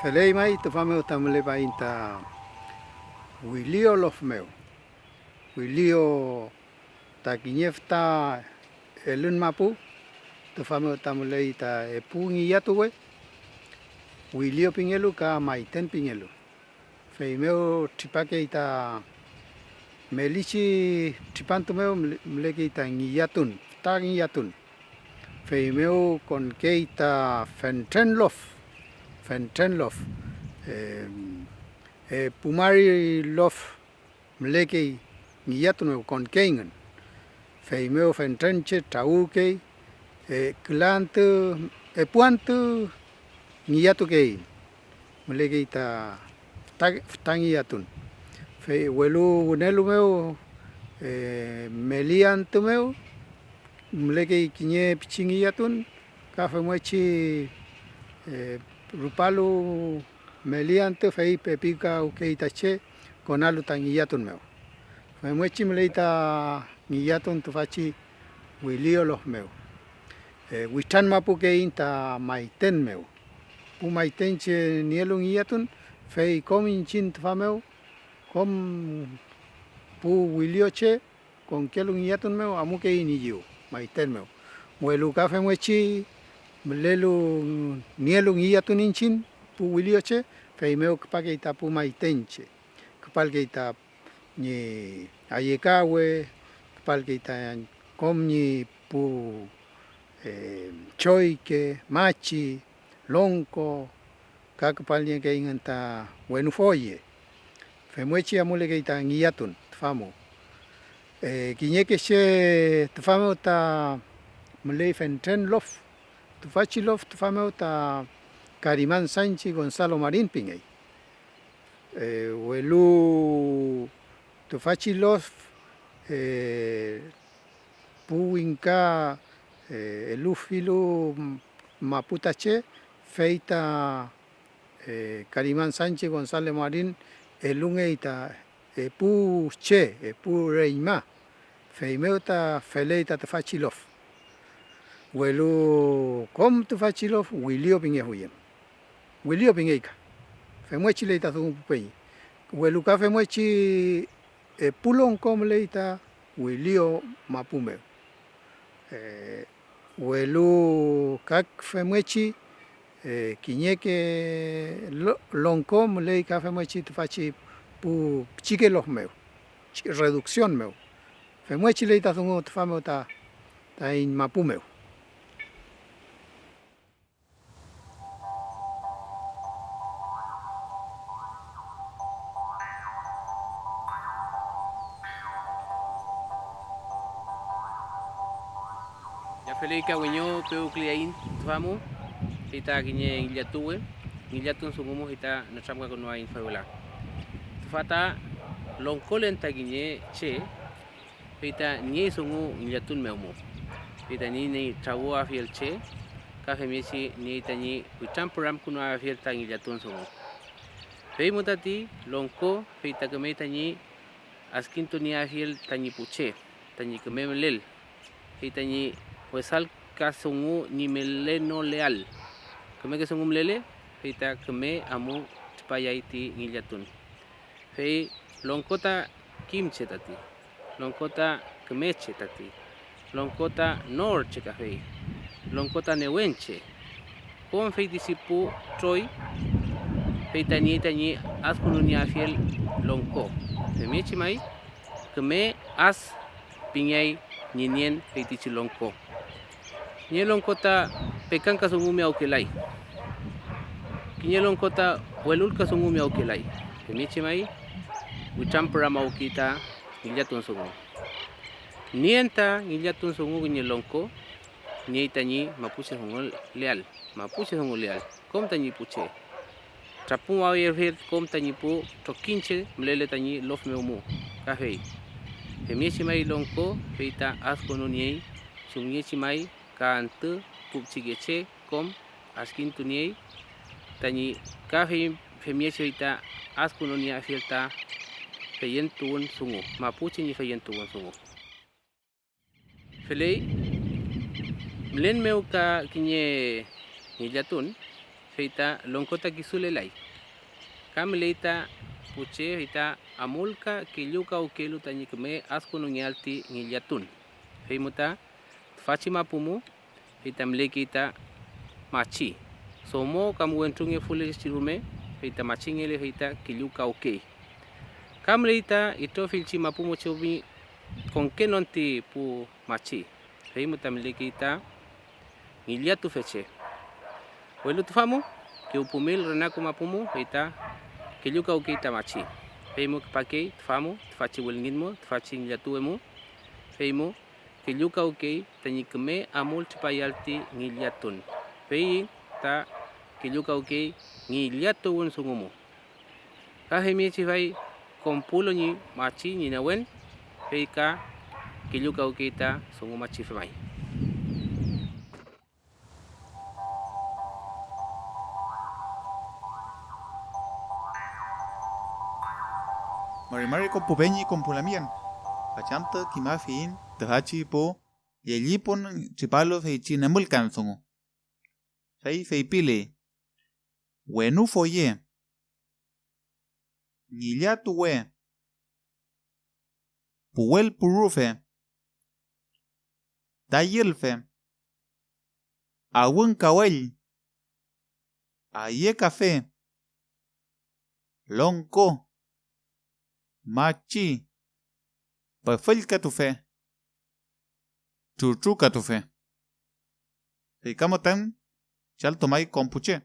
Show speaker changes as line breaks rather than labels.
Felei mai te whameo tamule pa inta Wilio lof meu. Wilio ta kinyefta elun mapu te whameo tamule ita e pungi yatuwe. Wilio pingelu ka maiten pingelu. Fei meu tripake ita melisi tripantu meu mleke ita ngiyatun. Ta ngiyatun. Fei meu kon ke ita fentrenlof. Fentrenlof. Pumari lof mleke ngiyatun meu kon keingen. Fei meu fentrenche tauke klante puantu ngiyatu ke mleke ita tangiyatun. Fei welu nelu meu meliantu meu mleke kinye pichingiyatun ka femochi rupalu meliante fei pepika ukeitache konalu tangiyatun meu. Femochi mleita ngiyatun tufachi Wilio los meu. Wistan mapu ke inta maiten meu. Pu maiten che nielu ngiyatun fei komin chin tufa meu kom pu Wilio che kon kelu ngiyatun meu amuke ini yu maiten meu. Welu ka femochi mlelu nielu ngiyatun inchin pu Wilio che fei meu kpake ita pu maitenche. Kpalke ita ni ayekawe, kpalke ita komni pu choike, machi, lonko, kakpalnya ke inganta wenufoye. Femochi amule ke ita ngiyatun tfamo. Kinyeke she tfamo ta mlei fentren lof. Tufachi lof tfamo ta Kariman Sanchi Gonzalo Marín pingay. Welu tufachi lof puinka elufilu maputache feita Kariman Sánchez González Marín elungeita pu che pu reima feimeuta feleita tufachi lof. Welu kom tufachi lof Wilio pinge huyem. Wilio pingeika. Femochi leita thungu pupei. Welu ka femochi pulong kom leita Wilio mapume. Welu kak femochi kinyeke longkom lei ka femochi tufachi pu chike los meu. Reducción meu. Femochi leita thungu tufameu ta in mapumeu.
Ya felika winyo peu kliain tfamu ita kinye ngilatuwe ngilatun sungumu ita natramka kunwa in fawla tfata longkolen ta kinye che ita nye sungu ngilatun meumu ita ni nei trawo afiel che ka femesi ni ita ni witampuram kunwa afiel ta ngilatun sungu fei mutati longko feita kemeta ni askinto ni afiel tanyi puche tanyi kememelel ita ni Wesal kasungu ni meleno leal. Keme kasungu melele, feita keme amu tpayaiti ngillatun. Fei longkota kimche tati. Longkota kemeche tati. Longkota norche kafei. Longkota newenche. Kon fei disipu troy. Feita ni askunu ni afiel longko. Femechi mai keme as pinyai ninien feitichi longko. Nyelong kota pekan kasungumi au kelai. Kinyelong kota welul kasungumi au kelai. Kemichi mai wichampura mau kita ngilatun sungu. Nienta ngilatun sungu kinyelongko nieta ni mapuche sungu leal. Mapuche sungu leal. Kom tanyi puche. Trapu mau yerfir kom tanyi pu trokinche mlele tanyi lof meumu. Kafei. Kemichi mai longko feita askono niei sungyechi mai kantu pupchigeche kom askin tuniei tani ka femieche ita askuno ni afilta feyentun sungu mapuche ni feyentun sungu felei mlen meu ka kinye ngillatun feita lonkota kisulelay. Kamleita puche feita amulka kiluka ukelu tanyikme askunu nyalti ngilyatun. Feimuta fachi mapumu feita mlekita machi. Somo kamu wentunge fule chirume feita machingele feita kiluka ukei. Kamleita ito filchi mapumu chobi konkenonti pu machi. Feimuta mlekita ngilyatu feche. Welu tufamu que upumil renaku mapumu feita kiluka ukei machi. Feimu pakei tufamu tufachi welngitmo tufachi ngilyatuemu. Feimu kiluka ukei tanyikme amul chipayalti ngilyatun. Fei ta kiluka ukei ngilyatuun sungumu. Kahemi chifai kompulo ni machi ni nawen feika kiluka ukei ta sunguma chifamai.
Marimari kompubeñi kompulamian. Pachanta kimafiin tahachi po yelipon chipalo feichi nemulkan songo. Fei feipile. Wenu foye. Ngilyatu we. Puel purufe. Tayelfe. Awun kawel. Aye café. Lonko. Machi. Pafel catufe. Chuchu catufe. Feikamotan. Chal tomai kompuche.